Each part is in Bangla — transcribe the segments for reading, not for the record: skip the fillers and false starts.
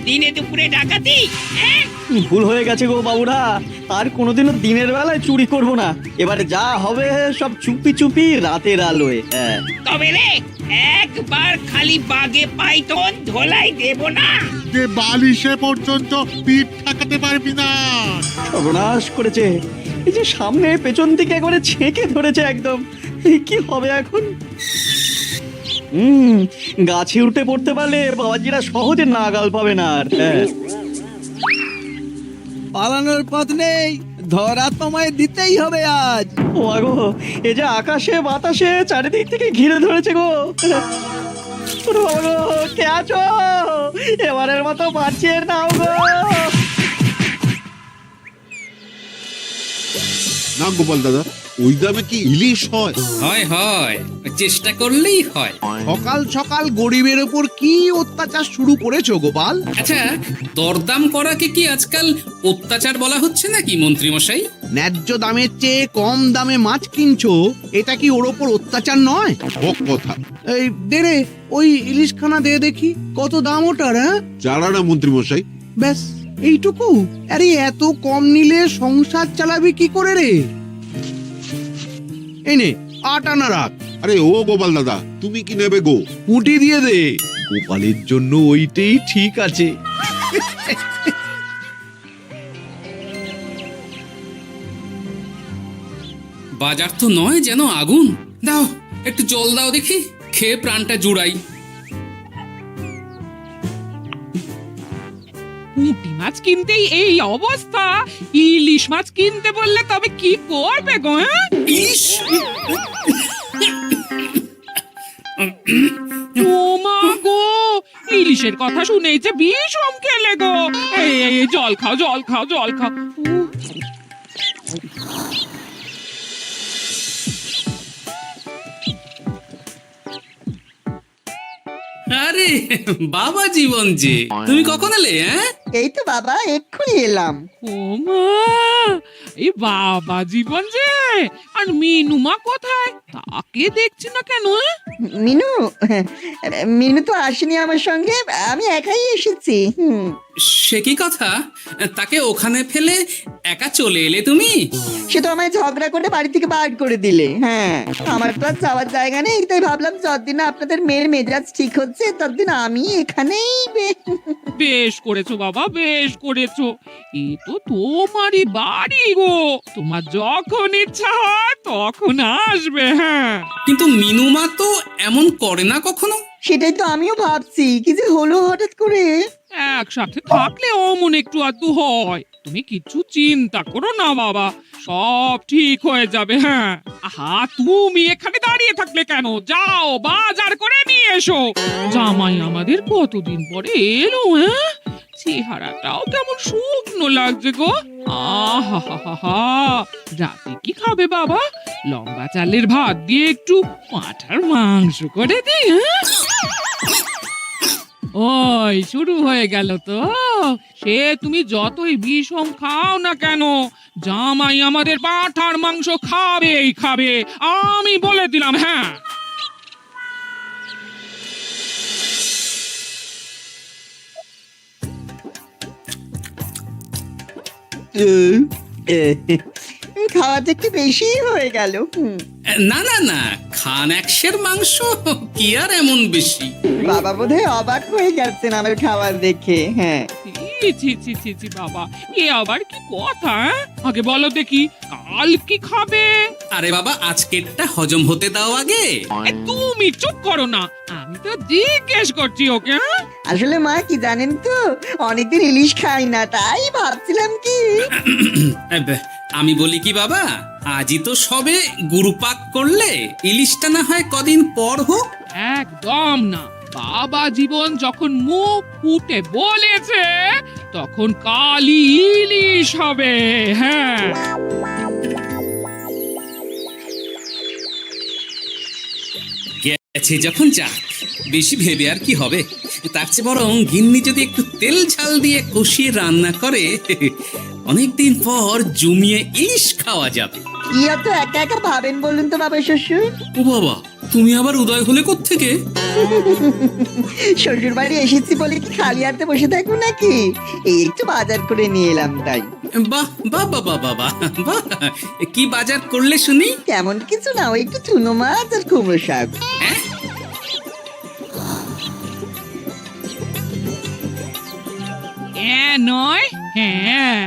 দিনে দুপুরে ডাকাতি? হ্যাঁ? ভুল হয়ে গেছে গো বাবুরা, আর কোনোদিনও দিনের বেলায় চুরি করব না। এবারে যা হবে সব চুপি চুপি রাতের আলোয়। হ্যাঁ, তবে রে, একবার খালি বাগে পাইতন ধোলাই দেব না। যে বালিশে পর্যন্ত পিঠ ঠেকাতে পারবি না। সর্বনাশ করেছে। এই যে সামনে পেছন দিকে একবারে ছেঁকে ধরেছে একদম। এই কি হবে এখন? গাছে উঠে পড়তে পারলে বাবাজিরা সহজে নাগাল পাবে না আর। হ্যাঁ, পালানোর পথ নেই, ধরা তোমায় দিতেই হবে আজ। ও গো, এ যে আকাশে বাতাসে চারিদিক থেকে ঘিরে ধরেছে গো। ওরে বাবা গো, কে আছো? এবারের মতো বাঁচিয়ে নাও গো। না গোপাল দাদা, ওই দামে কি ইলিশ হয়? হয় হয়, চেষ্টা করলেই হয়। সকাল সকাল গরিবের উপর কি অত্যাচার শুরু করেছো গোপাল? আচ্ছা, দরদাম করাকে কি আজকাল অত্যাচার বলা হচ্ছে নাকি মন্ত্রী মশাই? ন্যায্য দামের চেয়ে কম দামে মাছ কিনছো, এটা কি ওর ওপর অত্যাচার নয়? হক কথা। এই দে রে, ওই ইলিশখানা দে দেখি, কত দাম ওটার? হ্যাঁ, যারা না মন্ত্রী মশাই। ব্যাস এইটুকু? আরে এত কম নিলে সংসার চালাবি কি করে রে? এই নে, 8 আনা রাখ। আরে ও গোপাল দাদা, তুমি কি নেবে গো? পুঁটি দিয়ে দে, গোপালের জন্য ওইটাই ঠিক আছে। বাজার তো নয় যেন আগুন। দাও একটু জল দাও দেখি, খেয়ে প্রাণটা জুড়াই। পুঁটি মাছ কিনতেই এই অবস্থা, ইলিশ মাছ কিনতে বললে তবে কি করবে গো? হ্যাঁ? ইলিশ? ও মা গো, ইলিশের কথা শুনেই যে বিষম খেলে গো। এই জল খাও, জল খাও, জল খাও। আরে বাবা জীবন যে, তুমি কখন এলে? হ্যাঁ, এই তো বাবা এক্ষুনি এলাম। ও মা, এই বাবা জীবন যে, আর মিনুমা কোথায়? তাকে দেখছি না কেন? মিনু মিনু তো আসেনি আমার সঙ্গে, আমি একাই এসেছি। সে কি কথা? তাকে ওখানে ফেলে একা চলে এলে তুমি? সে তো আমায় ঝগড়া করে বাড়ি থেকে বার করে দিলে। হ্যাঁ, আমার তো আর যাওয়ার জায়গা নেই, তাই ভাবলাম যতদিন আপনাদের মেয়ের মেজাজ ঠিক হচ্ছে ততদিন আমি এখানেই বেশ করেছো বাবা, বেশ করেছো। এ তো তোমারই বাড়ি গো, তোমার যখন ইচ্ছা হয় তখন আসবে। হ্যাঁ, কিন্তু মিনুমা তো এমন করে না কখনো। সেটাই তো আমিও ভাবছি, কি যে হলো হঠাৎ করে। একসাথে থাকলে অমন একটু আধটু হয়। তুমি কিছু চিন্তা করো না বাবা, সব ঠিক হয়ে যাবে। হ্যাঁ, আহা, তুমি এখানে দাঁড়িয়ে থাকলে কেন? যাও বাজার করে নিয়ে এসো। জামাই আমাদের কতদিন পরে এলো। হ্যাঁ, চেহারাটাও কেমন শুকনো লাগছে গো। আহা হা হা হা, রাতে কি খাবে বাবা? লম্বা চালের ভাত দিয়ে একটু পাঁঠার মাংস করে দিই। হ্যাঁ, ওই শুরু হয়ে গেল তো। সে তুমি যতই বিষম খাও না কেন, জামাই আমাদের পাঁঠার মাংস খাবেই খাবে, আমি বলে দিলাম। হ্যাঁ, খাওয়াতে একটু বেশি হয়ে গেল। না না না, খান একশের মাংস কি আর এমন বেশি? বাবা বোধহয় অবাক হয়ে গেছেন আমার খাবার দেখে। হ্যাঁ, ছি ছি ছি ছি ছি বাবা, এ আবার কি কথা? হ্যাঁ? আগে বলো দেখি, কাল কি খাবে? আরে বাবা, আজকেরটা হজম হতে দাও আগে। এ, তুমি চুপ করো না, আমি তো জিজ্ঞেস করছি ওকে। হ্যাঁ, আসলে মা কি জানেন তো, অনেকদিন ইলিশ খাই না, তাই ভাবছিলাম কি। আমি বলি কি বাবা, আজই তো সবে গুরুপাক করলে, ইলিশটা না হয় কদিন পর হোক। একদম না বাবা জীবন, যখন মুখ ফুটে বলেছে তখন কালই ইলিশ হবে। হ্যাঁ, গেছে যখন যাক, বেশি ভেবে আর কি হবে। তার চেয়ে বরং গিন্নি যদি একটু তেল ঝাল দিয়ে কষিয়ে রান্না করে, অনেকদিন পর জমিয়ে ইলিশ খাওয়া যাবে। কি এত একা একা ভাবেন বলুন তো বাবা শ্বশুর? ও বাবা, তুমি আবার উদয় হলে কোত্থেকে? শ্বশুর বাড়ি এসেছি বলে কি খালি হাতে বসে থাকবো নাকি? এই একটু বাজার করে নিয়ে এলাম তাই। বাহ বাহ বাহ বাহ বাহ বাহ, বাহ। কি বাজার করলে শুনি? তেমন কিছু না, ওই একটু চুনো মাছ আর কুমড়ো শাক। নয়, হ্যাঁ,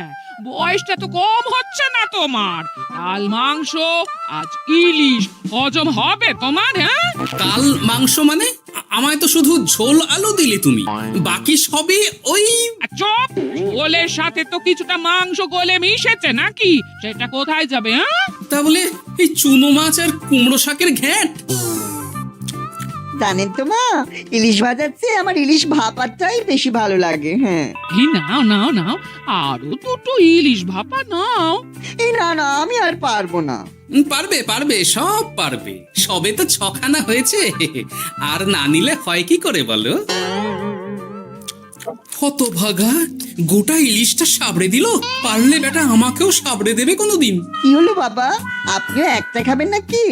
বয়সটা তো কম হচ্ছে না তোমার। কাল মাংস, আজ ইলিশ, হজম হবে তোমার? হ্যাঁ, কাল মাংস মানে? আমায় তো শুধু ঝোল আলু দিলে তুমি, বাকি সবই ওই। চপ, গোলের সাথে তো কিছুটা মাংস গলে মিশেছে নাকি? সেটা কোথায় যাবে? হ্যাঁ, তা বলে এই চুনো মাছ আর কুমড়ো শাকের ঘ্যাঁট? জানেন তো মা, ইলিশ ভাজার চেয়ে আমার ইলিশ ভাপাটাই বেশি ভালো লাগে। হ্যাঁ, এই নাও নাও নাও, আরো দুটো ইলিশ ভাপা নাও। এই না না, আমি আর পারবো না। পারবে পারবে, সব পারবে। সবে তো 6খানা হয়েছে, আর না নিলে হয় কি করে বলো? হতভাগা, গোটা ইলিশটা সাবড়ে দিল। পারলে বেটা আমাকেও সাবড়ে দেবে কোনোদিন। কি হলো বাবা, আপনিও একটা খাবেন নাকি?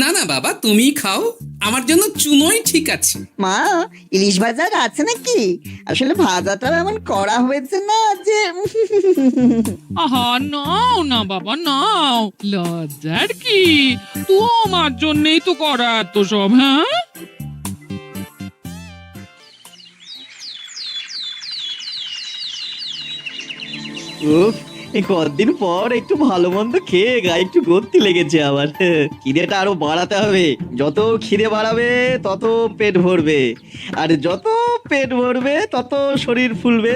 না না বাবা, তুমিই খাও, আমার জন্য চুনোই ঠিক আছে। মা, ইলিশ ভাজার আছে নাকি? আসলে ভাজাটা এমন করা হয়েছে না যে। আহা, নাও না বাবা, নাও। লজ্জার কি, তোমার জন্যই তো করা এত সব। হ্যাঁ, উফ, এই কতদিন পর একটু ভালো মন্দ খেয়ে গায়ে একটু গতি লেগেছে আবার। খিদেটা আরো বাড়াতে হবে। যত খিদে বাড়াবে তত পেট ভরবে, আর যত পেট ভরবে তত শরীর ফুলবে।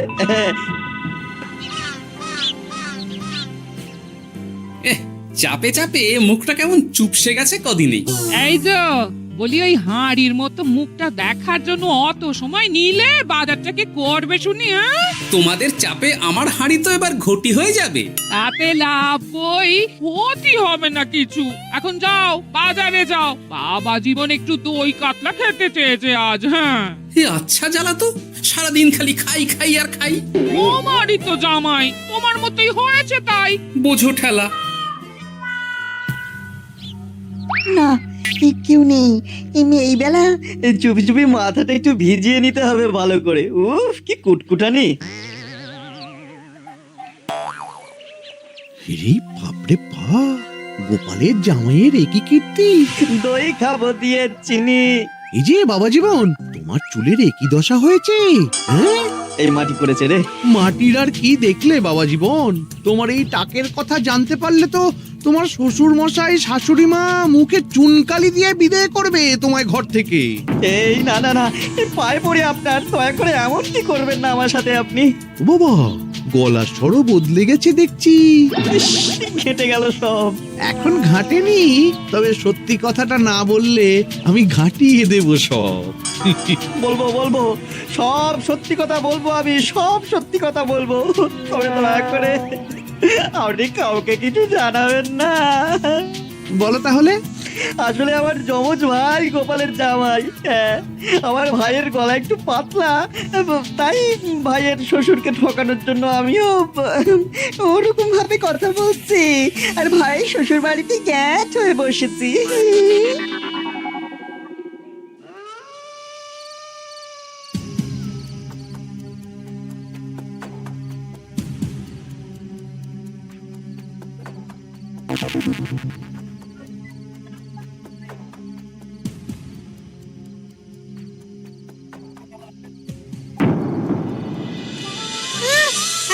চাপে চাপে মুখটা কেমন চুপসে গেছে কদিনে। এই যে বলি, ওই হাঁড়ির মতো মুখটা দেখার জন্য অত সময় নিলে বাজারটাকে করবে শুনি? হ্যাঁ, তোমাদের চাপে আমার হাঁড়ি তো এবার ঘটি হয়ে যাবে। তাতে লাভ বই, ক্ষতি হবে না কিছু। এখন যাও, বাজারে যাও। বাবা জীবন একটু দই কাতলা খেতে চেয়েছে আজ। হ্যাঁ, এ আচ্ছা জ্বালা তো, সারাদিন খালি খাই খাই আর খাই। তোমারই তো জামাই, তোমার মতোই হয়েছে তাই। বোঝো ঠেলা। না, কেউ নেই এই বেলা। চুপি চুপি মাথাটা একটু ভিজিয়ে নিতে হবে ভালো করে। উফ, কি কুটকুটানি। রে বাপরে বাপ, গোপালের জামাইয়ের একই কীর্তি। দই খাবো দিয়ে চিনি। এই যে বাবা জীবন, তোমার চুলের একই দশা হয়েছে। হ্যাঁ, এই মাটি করেছে রে। মাটির আর কি দেখলে বাবা জীবন? তোমার এই টাকের কথা জানতে পারলে তো তোমার শ্বশুর মশাই শাশুড়ি মা মুখে চুনকালি দিয়ে বিদায় করবে তোমায় ঘর থেকে। এই না না না, এই পায়ে পড়ে আপনার, দয়া করে এমন কি করবেন না আমার সাথে আপনি। ও বাবা, গলার স্বরও বদলে গেছে দেখছি। ইস, ঘেঁটে গেল সব। এখন ঘাটেনি, তবে সত্যি কথাটা না বললে আমি ঘাটিয়ে দেব সব। বলবো বলবো, সব সত্যি কথা বলবো, আমি সব সত্যি কথা বলবো। তবে দয়া করে আপনি কাউকে কিছু জানাবেন না। বলো তাহলে। আসলে আমার যমজ ভাই গোপালের জামাই, হ্যাঁ, আমার ভাইয়ের গলা একটু পাতলা, তাই ভাইয়ের শ্বশুরকে ঠকানোর জন্য আমিও ওরকম ভাবে কথা বলছি, আর ভাই শ্বশুর বাড়িতে গ্যাট হয়ে বসেছি।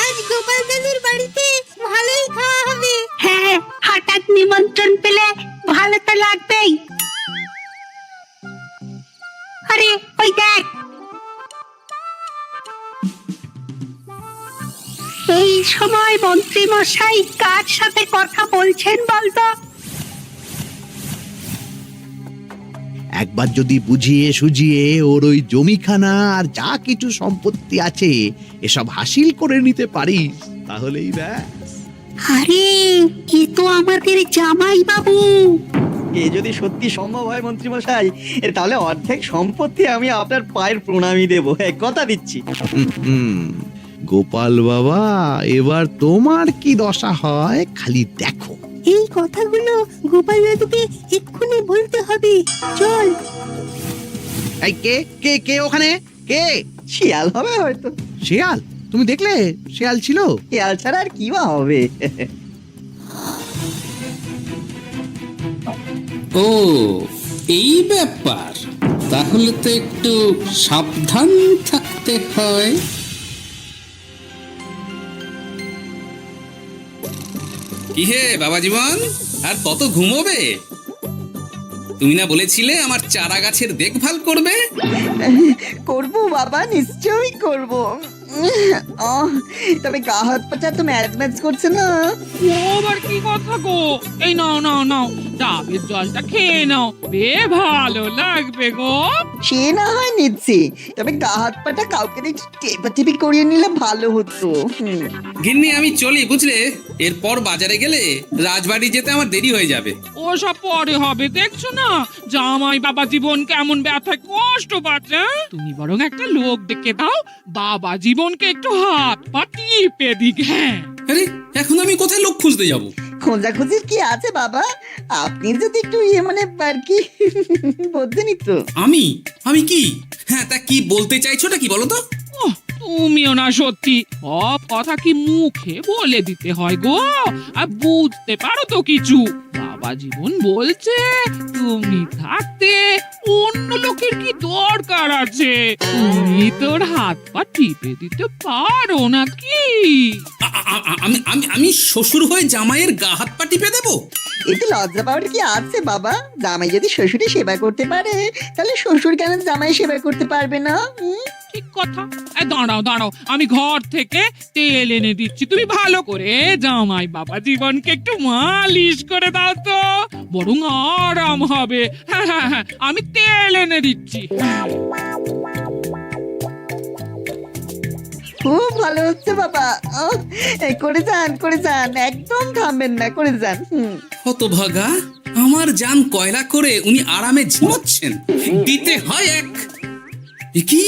আজ গোপাল দাদুর বাড়িতে ভালোই খাওয়া হবে। হ্যাঁ, হঠাৎ নিমন্ত্রণ পেলে ভালো তো লাগবেই। আরে ওই দেখ, এই সময় মন্ত্রী মশাই কার সাথে কথা বলছেন বলতো? একবার যদি বুঝিয়ে সুঝিয়ে ওর ওই জমিখানা আর যা কিছু সম্পত্তি আছে এসব হাসিল করে নিতে পারিস, তাহলেই ব্যাস। আরে এ তো আমাদের জামাই বাবু। এ যদি সত্যি সম্ভব হয় মন্ত্রী মশাই, তাহলে অর্ধেক সম্পত্তি আমি আপনার পায়ের প্রণামী দেবো, কথা দিচ্ছি। গোপাল বাবা, এবার তোমার কি দশা হয় খালি দেখো। এই কথাগুলো গোপাল দাদুকে এক্ষুনি বলতে হবে। চল। এই কে কে কে ওখানে? কে? শিয়াল হবে হয়তো। শেয়াল? তুমি দেখলে শেয়াল ছিল? শিয়াল ছাড়া আর কি বা হবে? ও এই ব্যাপার, তাহলে তো একটু সাবধান থাকতে হয়। কি হে বাবা জীবন, আর কত ঘুমোবে? তুমি না বলেছিলে আমার চারা গাছের দেখভাল করবে? করব বাবা, নিশ্চয়ই করব। তবে গা হাত পাটা তো ম্যাচ ম্যাচ করছে না। ও আবার কি কথা গো? এই নাও নাও নাও, ডাবের জলটা খেয়ে নাও, বে ভালো লাগবে গো। সে না হয় নিচ্ছি, তবে গা হাত পাটা কাউকে একটু টেপাটেপি করিয়ে নিলে ভালো হতো। গিন্নি আমি চলি বুঝলে, এরপর বাজারে গেলে রাজবাড়ি যেতে আমার দেরি হয়ে যাবে। ও সব পরে হবে, দেখছো না জামাই বাবা জীবন কেমন ব্যথায় কষ্ট পাচ্ছে। তুমি বরং একটা লোক ডেকে দাও, বাবা জীবনকে একটু হাত পা টিপে দিক। হ্যাঁ, আরে এখন আমি কোথায় লোক খুঁজতে যাব? খোঁজাখুঁজির কি আছে বাবা? আপনি যদি একটু মানে আর কি বলতেনই তো। আমি আমি কি? হ্যাঁ তা কি বলতে চাইছোটা কি বলো তো? ওহ, তুমিও না সত্যি সব কথা কি মুখে বলে দিতে হয় গো? আর বুঝতে পারো তো কিছু? বাবা জীবন বলছে তুমি থাকতে অন্য লোকের কি দরকার আছে? তুমি তোর হাত পা টিপে দিতে পারো নাকি? আমি আমি আমি শ্বশুর হয়ে জামাইয়ের গা হাত পা টিপে দেবো? এতে লজ্জা পাওয়ার কি আছে বাবা? জামাই যদি শ্বশুরের সেবা করতে পারে, তাহলে শ্বশুর কেন জামাই সেবা করতে পারবে না? ঠিক কথা। দাঁড়াও দাঁড়াও, আমি ঘর থেকে তেল এনে দিচ্ছি, তুমি ভালো করে জামাই বাবা জীবনকে একটু মালিশ করে দাও তো, বরং আরাম হবে। হ্যাঁ হ্যাঁ হ্যাঁ, আমি তেল এনে দিচ্ছি। খুব ভালো হচ্ছে বাবা। এই করে যান, একদম থামবেন না, করে যান। হতভাগা, আমার জান কয়লা করে উনি আরামে ঝিমোচ্ছেন, দিতে হয় এক। এ কি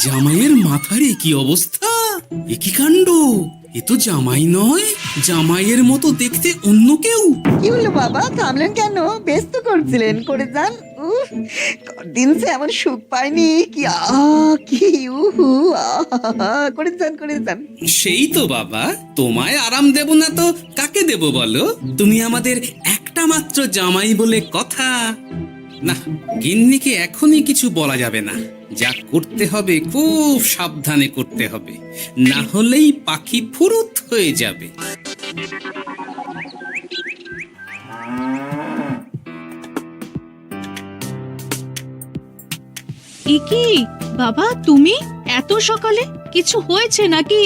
জামাইয়ের মাথার কি অবস্থা? এ কি কাণ্ড! এ তো জামাই নয়, জামাইয়ের মতো দেখতে অন্য কেউ। কি হলো বাবা, থামলেন কেন? ব্যস্ত করছিলেন, করে যান। দিন সে এমন সুখ পাইনি। কি কি করে যান। সেই তো বাবা, তোমায় আরাম দেব না তো কাকে দেব বলো? তুমি আমাদের একটা মাত্র জামাই বলে কথা। না, গিন্নিকে এখনই কিছু বলা যাবে না। যা করতে হবে খুব সাবধানে করতে হবে, না হলেই পাখি ফুরুত হয়ে যাবে। কি বাবা, তুমি এত সকালে? কিছু হয়েছে নাকি?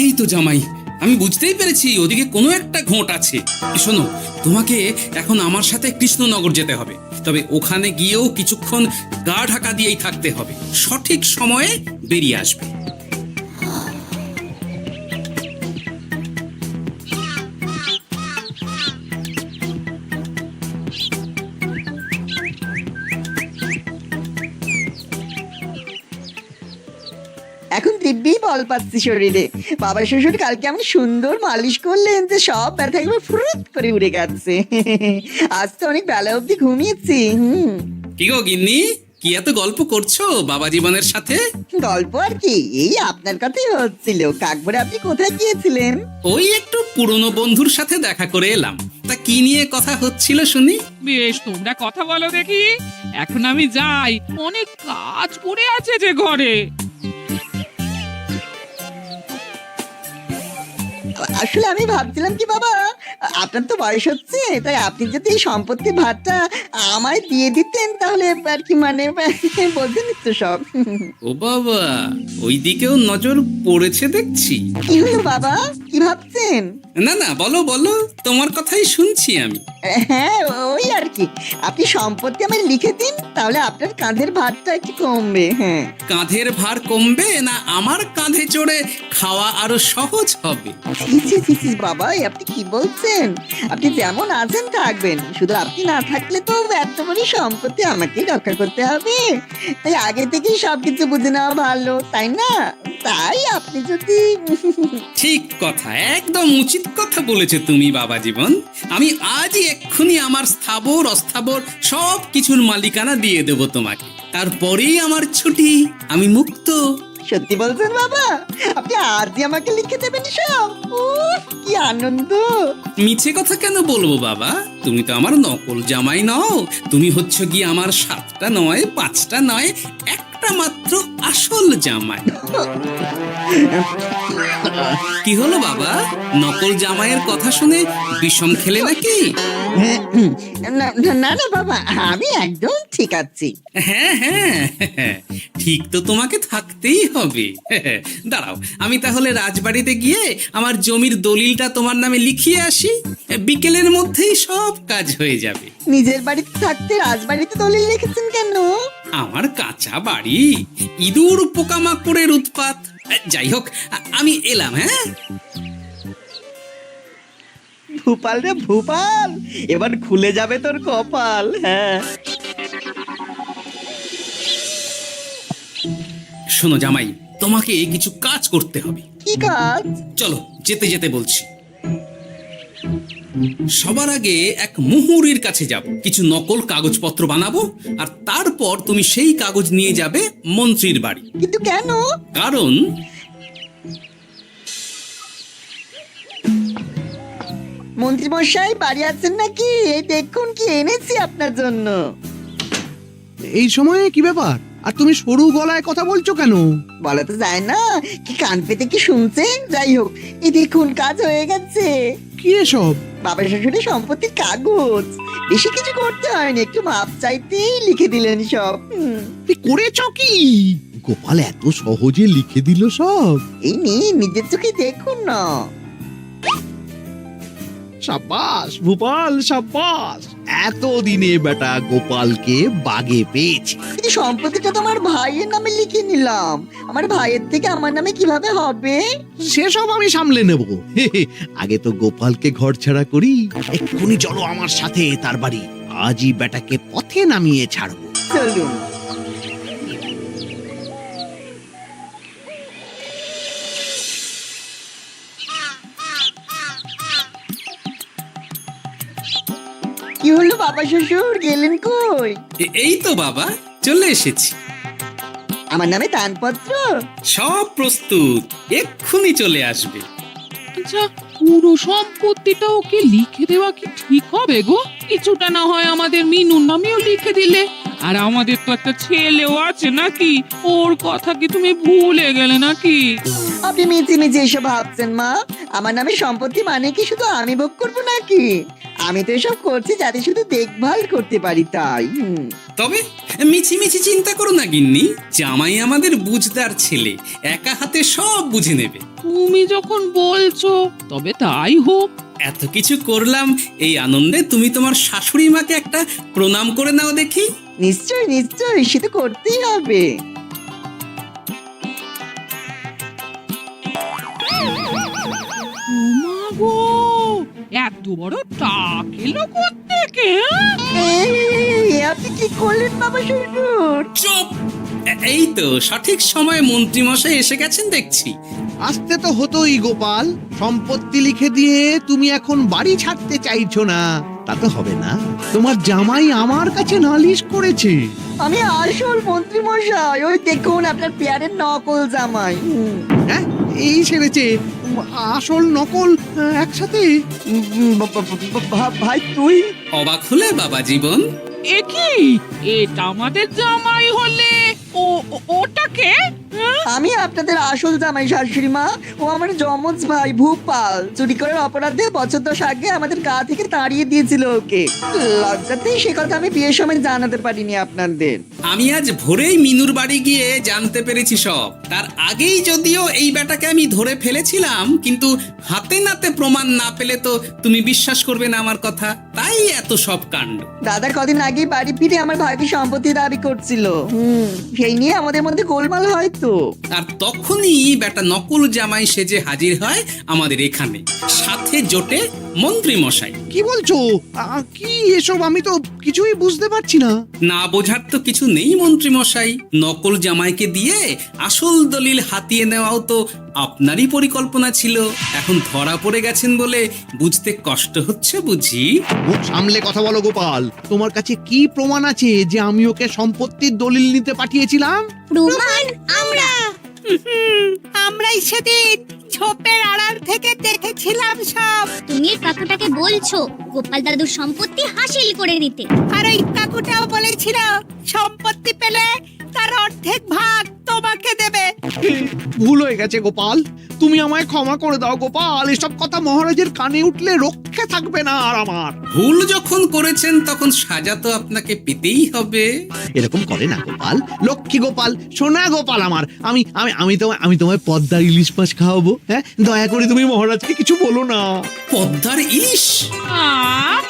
এই তো জামাই, আমি বুঝতেই পেরেছি ওদিকে কোনো একটা ঘোট আছে। শোনো, তোমাকে এখন আমার সাথে কৃষ্ণনগর যেতে হবে, তবে ওখানে গিয়েও কিছুক্ষণ গা ঢাকা দিয়েই থাকতে হবে, সঠিক সময়ে বেরিয়ে আসবে। এখন দিব্যি বল পাচ্ছি শরীরে। বাবা শ্বশুর কালকে এমন সুন্দর মালিশ করলেন যে সব ব্যথা একবার ফুরুত করে উড়ে গেছে। আজ তো অনেক বেলা অবধি ঘুমিয়েছি। কি গো গিন্নি, কি এত গল্প করছো বাবা জীবনের সাথে? গল্প আর কি, এই আপনার কথাই হচ্ছিল। কাকবরে আপনি কোথায় গিয়েছিলেন? ওই একটু পুরনো বন্ধুর সাথে দেখা করে এলাম। তা কি নিয়ে কথা হচ্ছিল শুনি? বেশ, তোমরা কথা বলো দেখি। এখন আমি যাই, অনেক কাজ পড়ে আছে যে ঘরে। আসলে আমি ভাবছিলাম কি বাবা, আপনার তো বয়স হচ্ছে, তাই আপনি যদি এই সম্পত্তির ভাগটা আমায় দিয়ে দিতেন তাহলে আর কি, মানে বলতেন তো সব। ও বাবা, ওই দিকেও নজর পড়েছে দেখছি। কি হলো বাবা, কি ভাবছেন? না না, বলো বলো, তোমার কথাই শুনছি আমি। হ্যাঁ, ওই আর কি, আপনি সম্পত্তি আমায় লিখে দিন, তাহলে আপনার কাঁধের ভারটা একটু কমবে। হ্যাঁ, কাঁধের ভার কমবে না আমার কাঁধে চড়ে খাওয়া আরো সহজ হবে? বাবা, আপনি কি বলছেন? আপনি যেমন আছেন থাকবেন, শুধু আপনি না থাকলে তো এত বড় সম্পত্তি আমাকেই রক্ষা করতে হবে। তাই আগে থেকেই সবকিছু বুঝে নেওয়া ভালো, তাই না? তাই আপনি যদি ঠিক কথা, একদম উচিত কথা বলেছো তুমি বাবা জীবন। আমি আজই এক্ষুনি আমার স্থাবর অস্থাবর সব কিছুর মালিকানা দিয়ে দেব তোমাকে, তারপরেই আমার ছুটি, আমি মুক্ত। সত্যি বলছেন বাবা? আপনি আজই আমাকে লিখে দেবেন সব? উফ, কি আনন্দ! মিছে কথা কেন বলবো বাবা? তুমি তো আমার নকল জামাই নও, তুমি হচ্ছ গিয়ে আমার 7টা নয় 5টা নয় একটা মাত্র আসল জামাই। কি হলো বাবা, নকল জামাইয়ের কথা শুনে বিষম খেলে নাকি? না না না বাবা, আমি একদম ঠিক আছি। হ্যাঁ হ্যাঁ, ঠিক তো তোমাকে থাকতেই হবে। দাঁড়াও, আমি তাহলে রাজবাড়িতে গিয়ে আমার জমির দলিলটা তোমার নামে লিখিয়ে আসি, বিকেলের মধ্যেই সব কাজ হয়ে যাবে। নিজের বাড়িতে থাকতে রাজবাড়িতে দলিল রেখেছেন কেন? আমার কাঁচা বাড়ি, ইঁদুর পোকামাকড়ের উৎপাত। যাই হোক, আমি এলাম। হ্যাঁ, ভূপাল রে ভূপাল, এবার খুলে যাবে তোর কপাল। হ্যাঁ, শোনো জামাই, তোমাকে কিছু কাজ করতে হবে। কি কাজ? চলো, যেতে যেতে বলছি। সবার আগে এক মুহুরির কাছে যাব, কিছু নকল কাগজপত্র বানাবো, আর তারপর তুমি সেই কাগজ নিয়ে যাবে মন্ত্রীর বাড়ি। কিন্তু কেন? কারণ মন্ত্রী মশাই বাড়ি আছেন নাকি? এই দেখুন কি এনেছি আপনার জন্য। এই সময়ে কি ব্যাপার? আর তুমি সরু গলায় কথা বলছো কেন? বলা তো যায় না, কি কান পেতে কি শুনছেন? যাই হোক, এই দেখুন কাজ হয়ে গেছে। কি এসব? বাবা শ্বশুরের সম্পত্তির কাগজ। বেশি কিছু করতে হয়নি, একটু মাপ চাইতেই লিখে দিলেন সব। তুই করেছ কি? গোপাল এত সহজে লিখে দিল সব? এই নিন, নিজের চোখে দেখুন না। সাব্বাস ভূপাল, সাব্বাস। এতদিনে বেটা গোপালকে বাগে পেয়েছি। কিন্তু সম্পত্তিটা তো আমার ভাইয়ের নামে লিখে নিলাম, আমার ভাইয়ের থেকে আমার নামে কিভাবে হবে? সেসব আমি সামলে নেব। আগে তো গোপালকে ঘর ছাড়া করি। এক্ষুনি চলো আমার সাথে তার বাড়ি, আজই বেটাকে পথে নামিয়ে ছাড়বো। চলুন। কি হলো বাবা শ্বশুর, গেলেন কই? এই তো বাবা, চলে এসেছি। আমার নামে দানপত্র? সব প্রস্তুত, এক্ষুনি চলে আসবে। আচ্ছা, পুরো সম্পত্তিটা ওকে লিখে দেওয়া কি ঠিক হবে গো? কিছুটা না হয় আমাদের মিনুর নামেও লিখে দিলে। আর আমাদের তো একটা ছেলেও আছে নাকি? ওর কথা কি তুমি ভুলে গেলে নাকি? আপনি মিছি মিছি এসব ভাবছেন মা? আমার নামে সম্পত্তি মানে কি শুধু আমি ভোগ করবো নাকি? আমি তো এসব করছি যাতে শুধু দেখভাল করতে পারি, তাই। তবে মিছি মিছি চিন্তা করো না গিন্নি, জামাই আমাদের বুঝদার ছেলে, একা হাতে সব বুঝে নেবে। তুমি যখন বলছো তবে তাই হোক। এত কিছু করলাম, এই আনন্দে তুমি তোমার শাশুড়ি মাকে একটা প্রণাম করে নাও দেখি। নিশ্চয় নিশ্চয়, সে তো করতেই হবে। ওমা গো, এত বড় টাক এলো কোত্থেকে? এই, আপনি কি করলেন বাবা শ্বশুর? চুপ! এই তো সঠিক সময়ে মন্ত্রী মশাই এসে গেছেন দেখছি। আসতে তো হতোই গোপাল, সম্পত্তি লিখে দিয়ে তুমি এখন বাড়ি ছাড়তে চাইছো না, তা তো হবে না। তোমার জামাই আমার কাছে নালিশ করেছে। আমি আসল মন্ত্রী মশাই, ওই দেখুন আপনার পেয়ারের নকল জামাই। হ্যাঁ, এই ছেড়েছে আসল নকল একসাথে। ভাই তুই? অবাক হলে বাবা জীবন? এ কি, এটা আমাদের জামাই হলে ওটাকে? আমি আপনাদের আসল জামাই শাশুড়ি মা। ও আমার যমজ ভাই ভূপাল। চুরি করার অপরাধে বছর 10 আগে আমাদের গা থেকে তাড়িয়ে দিয়েছিল ওকে। লজ্জাতে সে কথা আমি বিয়ের সময় জানাতে পারিনি আপনাদের। আমি আজ ভোরেই মিনুর বাড়ি গিয়ে জানতে পেরেছি সব। তার আগেই যদিও এই বেটাকে আমি ধরে ফেলেছিলাম, কিন্তু হাতে নাতে প্রমাণ না পেলে তো তুমি বিশ্বাস করবে না আমার কথা, তাই এত সব কাণ্ড। দাদা কদিন আগেই বাড়ি ফিরে আমার ভাইকে সম্পত্তি দাবি করছিল। সেই নিয়ে আমাদের মধ্যে গোলমাল হয় তো। আর তখনই বেটা নকল জামাই সেজে হাজির হয় আমাদের এখানে, সাথে জোটে মন্ত্রী মশাই। কি বলছো? কি এসব? আমি তো কিছুই বুঝতে পারছি না। না বোঝার তো কিছু নেই মন্ত্রী মশাই, নকল জামাইকে দিয়ে আসল দলিল হাতিয়ে নেওয়াও তো আপনারই পরিকল্পনা ছিল। এখন ধরা পড়ে গেছেন বলে বুঝতে কষ্ট হচ্ছে বুঝি? মুখ সামলে কথা বলো গোপাল। তোমার কাছে কি প্রমাণ আছে যে আমি ওকে সম্পত্তির দলিল নিতে পাঠিয়েছিলাম? প্রমাণ আমরাই সেদিন ঝোপের আড়াল থেকে দেখেছিলাম সব। তুমি এই কাকুটাকে বলছো গোপাল দাদুর সম্পত্তি হাসিল করে নিতে। আর ওই কাকুটাও বলেছিল সম্পত্তি পেলে তার অর্ধেক ভাগ তোমাকে দেবে। ভুল হয়ে গেছে গোপাল, তুমি আমায় ক্ষমা করে দাও গোপাল। এসব কথা মহারাজের কানে উঠলে রক্ষে থাকবে না আর আমার। ভুল যখন করেছেন তখন সাজা তো আপনাকে পেতেই হবে। এরকম করে না গোপাল, লক্ষ্মী গোপাল, সোনা গোপাল আমার। আমি আমি আমি তোমায় আমি তোমায় পদ্মার ইলিশ মাছ খাওয়াবো। হ্যাঁ, দয়া করে তুমি মহারাজকে কিছু বলো না। পদ্মার ইলিশ?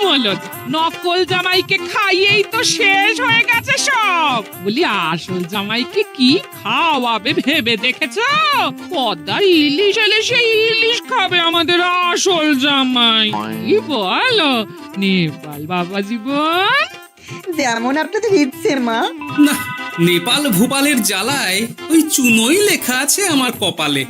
বলো, নকল জামাইকে খাইয়েই তো শেষ হয়ে গেছে সব। বলি আসল জামাইকে কি খাওয়াবে ভেবে দেখেছো? পদ্মার ইলিশ এলে সেই ইলিশ খাবে আমাদের আসল জামাই। কি বলো নেপাল বাবা জীবন? যেমন আপনাদের ইচ্ছে মা। না, নেপাল ভূপালের জ্বালায় ওই চুনোই লেখা আছে আমার কপালে।